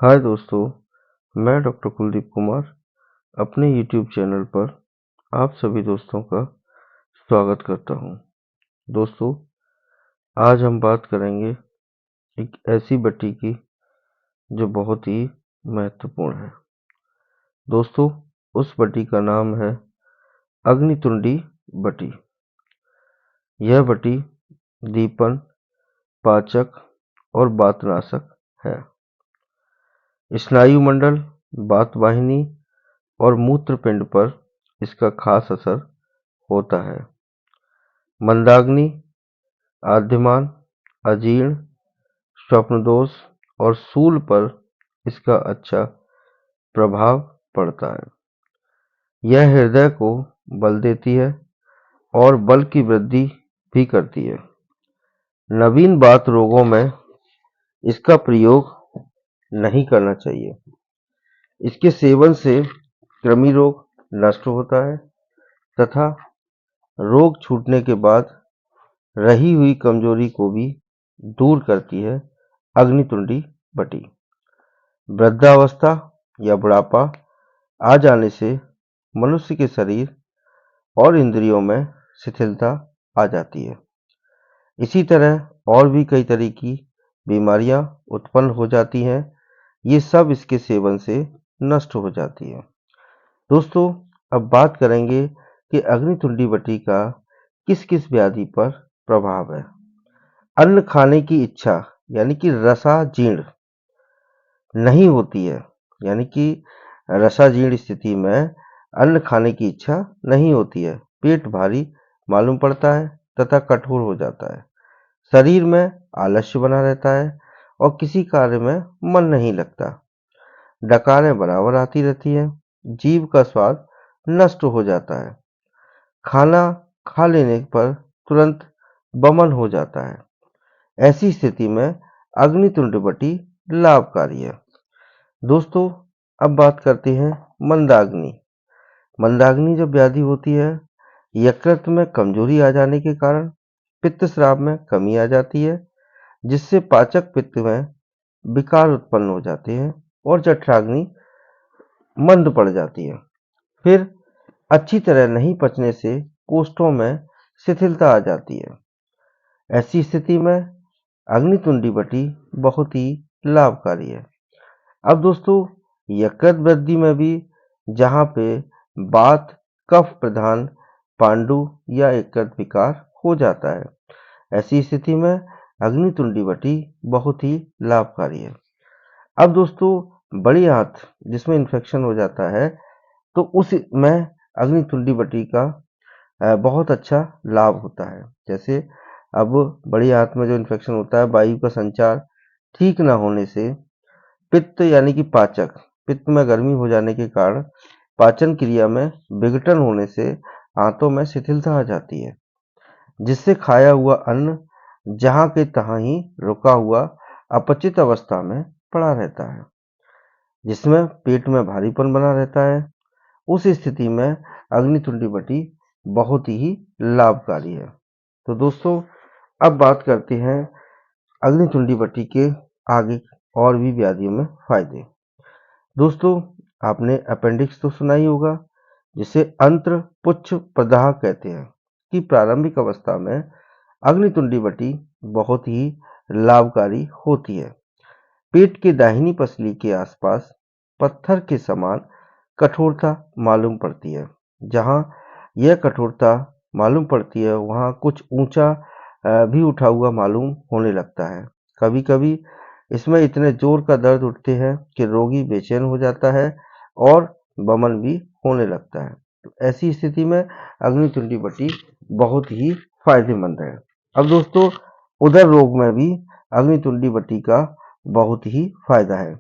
हाय दोस्तों, मैं डॉक्टर कुलदीप कुमार अपने यूट्यूब चैनल पर आप सभी दोस्तों का स्वागत करता हूं। दोस्तों, आज हम बात करेंगे एक ऐसी बटी की जो बहुत ही महत्वपूर्ण है। दोस्तों, उस बटी का नाम है अग्नितुंडी बटी। यह बटी दीपन, पाचक और वातनाशक है। स्नायुमंडल, वातवाहिनी और मूत्रपिंड पर इसका खास असर होता है। मंदाग्नि, आद्यमान, अजीर्ण, स्वप्नदोष और शूल पर इसका अच्छा प्रभाव पड़ता है। यह हृदय को बल देती है और बल की वृद्धि भी करती है। नवीन वात रोगों में इसका प्रयोग नहीं करना चाहिए। इसके सेवन से कृमि रोग नष्ट होता है तथा रोग छूटने के बाद रही हुई कमजोरी को भी दूर करती है अग्नितुंडी बटी। वृद्धावस्था या बुढ़ापा आ जाने से मनुष्य के शरीर और इंद्रियों में शिथिलता आ जाती है। इसी तरह और भी कई तरह की बीमारियां उत्पन्न हो जाती हैं। ये सब इसके सेवन से नष्ट हो जाती है। दोस्तों, अब बात करेंगे कि अग्नितुंडी बटी का किस किस व्याधि पर प्रभाव है। अन्न खाने की इच्छा यानी कि रसाजीर्ण नहीं होती है, यानी कि रसाजीर्ण स्थिति में अन्न खाने की इच्छा नहीं होती है। पेट भारी मालूम पड़ता है तथा कठोर हो जाता है। शरीर में आलस्य बना रहता है और किसी कार्य में मन नहीं लगता। डकारें बराबर आती रहती हैं। जीभ का स्वाद नष्ट हो जाता है। खाना खा लेने पर तुरंत बमन हो जाता है। ऐसी स्थिति में अग्नितुंड बटी लाभकारी है। दोस्तों, अब बात करते हैं मंदाग्नि। मंदाग्नि जब व्याधि होती है, यकृत में कमजोरी आ जाने के कारण पित्त स्राव में कमी आ जाती है, जिससे पाचक पित्त में विकार उत्पन्न हो जाते हैं और जठराग्नि मंद पड़ जाती है। फिर अच्छी तरह नहीं पचने से कोष्ठों में शिथिलता आ जाती है। ऐसी स्थिति में अग्नितुंडी बटी बहुत ही लाभकारी है। अब दोस्तों, यकृत वृद्धि में भी जहाँ पे वात कफ प्रधान पांडु या यकृत विकार हो जाता है, ऐसी स्थिति में अग्नितुंडी बटी बहुत ही लाभकारी है। अब दोस्तों, बड़ी आंत जिसमें इन्फेक्शन हो जाता है, तो उस में अग्नितुंडी बटी का बहुत अच्छा लाभ होता है। जैसे अब बड़ी आंत में जो इन्फेक्शन होता है, वायु का संचार ठीक ना होने से पित्त यानी कि पाचक पित्त में गर्मी हो जाने के कारण पाचन क्रिया में विघटन होने से आंतों में शिथिलता आ जाती है, जिससे खाया हुआ अन्न जहां के तहां ही रुका हुआ अपचित अवस्था में पड़ा रहता है, जिसमें पेट में भारीपन बना रहता है। उस स्थिति में अग्नितुंडी बटी बहुत ही लाभकारी है। तो दोस्तों, अब बात करते हैं अग्नितुंडी बटी के आगे और भी व्याधियों में फायदे। दोस्तों, आपने अपेंडिक्स तो सुना ही होगा, जिसे अंत्र पुच्छ प्रदाह कहते हैं, कि प्रारंभिक अवस्था में अग्नितुंडी बटी बहुत ही लाभकारी होती है। पेट के दाहिनी पसली के आसपास पत्थर के समान कठोरता मालूम पड़ती है। जहाँ यह कठोरता मालूम पड़ती है, वहाँ कुछ ऊंचा भी उठा हुआ मालूम होने लगता है। कभी कभी इसमें इतने जोर का दर्द उठते हैं कि रोगी बेचैन हो जाता है और बमन भी होने लगता है। तो ऐसी स्थिति में अग्नितुंडी बटी बहुत ही फायदेमंद है। अब दोस्तों, उदर रोग में भी अग्नितुंडी बटी का बहुत ही फायदा है।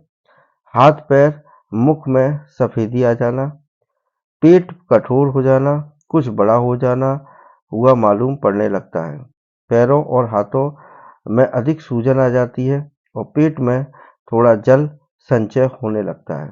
हाथ पैर मुख में सफेदी आ जाना, पेट कठोर हो जाना, कुछ बड़ा हो जाना हुआ मालूम पड़ने लगता है। पैरों और हाथों में अधिक सूजन आ जाती है और पेट में थोड़ा जल संचय होने लगता है।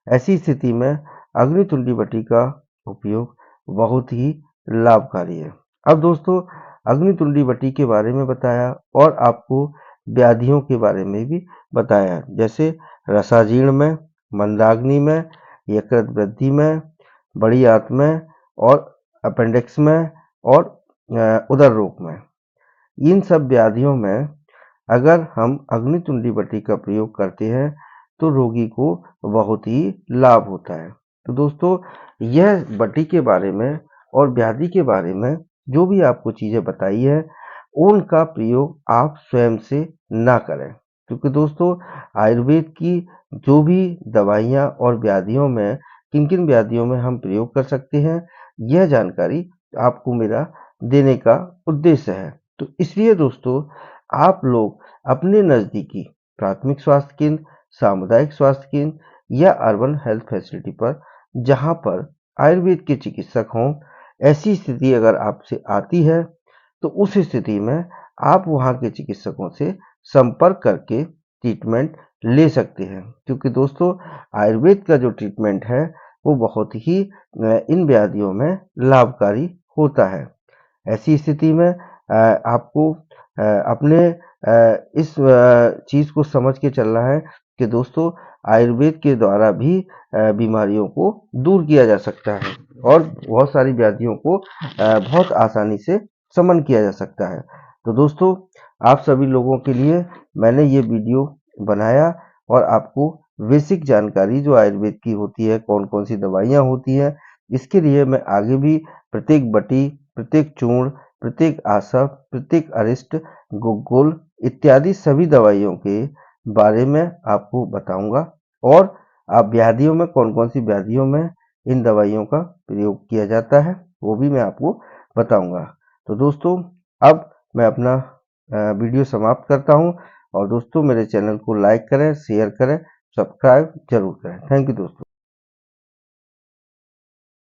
ऐसी स्थिति में अग्नितुंडी बटी का उपयोग बहुत ही लाभकारी है। अब दोस्तों, अग्नितुंडी बटी के बारे में बताया और आपको व्याधियों के बारे में भी बताया, जैसे रसाजीर्ण में, मंदाग्नि में, यकृत वृद्धि में, बड़ी आंत में और अपेंडिक्स में और उदर रोग में। इन सब व्याधियों में अगर हम अग्नितुंडी बटी का प्रयोग करते हैं तो रोगी को बहुत ही लाभ होता है। तो दोस्तों, यह बटी के बारे में और व्याधि के बारे में जो भी आपको चीज़ें बताई है, उनका प्रयोग आप स्वयं से ना करें, क्योंकि दोस्तों आयुर्वेद की जो भी दवाइयाँ और व्याधियों में किन किन व्याधियों में हम प्रयोग कर सकते हैं, यह जानकारी आपको मेरा देने का उद्देश्य है। तो इसलिए दोस्तों, आप लोग अपने नज़दीकी प्राथमिक स्वास्थ्य केंद्र, सामुदायिक स्वास्थ्य केंद्र या अर्बन हेल्थ फैसिलिटी पर, जहां पर आयुर्वेद के चिकित्सक हों, ऐसी स्थिति अगर आपसे आती है तो उस स्थिति में आप वहां के चिकित्सकों से संपर्क करके ट्रीटमेंट ले सकते हैं, क्योंकि दोस्तों आयुर्वेद का जो ट्रीटमेंट है वो बहुत ही इन व्याधियों में लाभकारी होता है। ऐसी स्थिति में आपको अपने इस चीज़ को समझ के चलना है कि दोस्तों आयुर्वेद के द्वारा भी बीमारियों को दूर किया जा सकता है और बहुत सारी व्याधियों को बहुत आसानी से शमन किया जा सकता है। तो दोस्तों, आप सभी लोगों के लिए मैंने ये वीडियो बनाया और आपको बेसिक जानकारी जो आयुर्वेद की होती है, कौन कौन सी दवाइयाँ होती हैं, इसके लिए मैं आगे भी प्रत्येक बटी, प्रत्येक चूर्ण, प्रत्येक आसव, प्रत्येक अरिष्ट, गुग्गुल इत्यादि सभी दवाइयों के बारे में आपको बताऊंगा और आप व्याधियों में कौन कौन सी व्याधियों में इन दवाइयों का प्रयोग किया जाता है वो भी मैं आपको बताऊंगा। तो दोस्तों, अब मैं अपना वीडियो समाप्त करता हूं और दोस्तों मेरे चैनल को लाइक करें, शेयर करें, सब्सक्राइब जरूर करें। थैंक यू दोस्तों।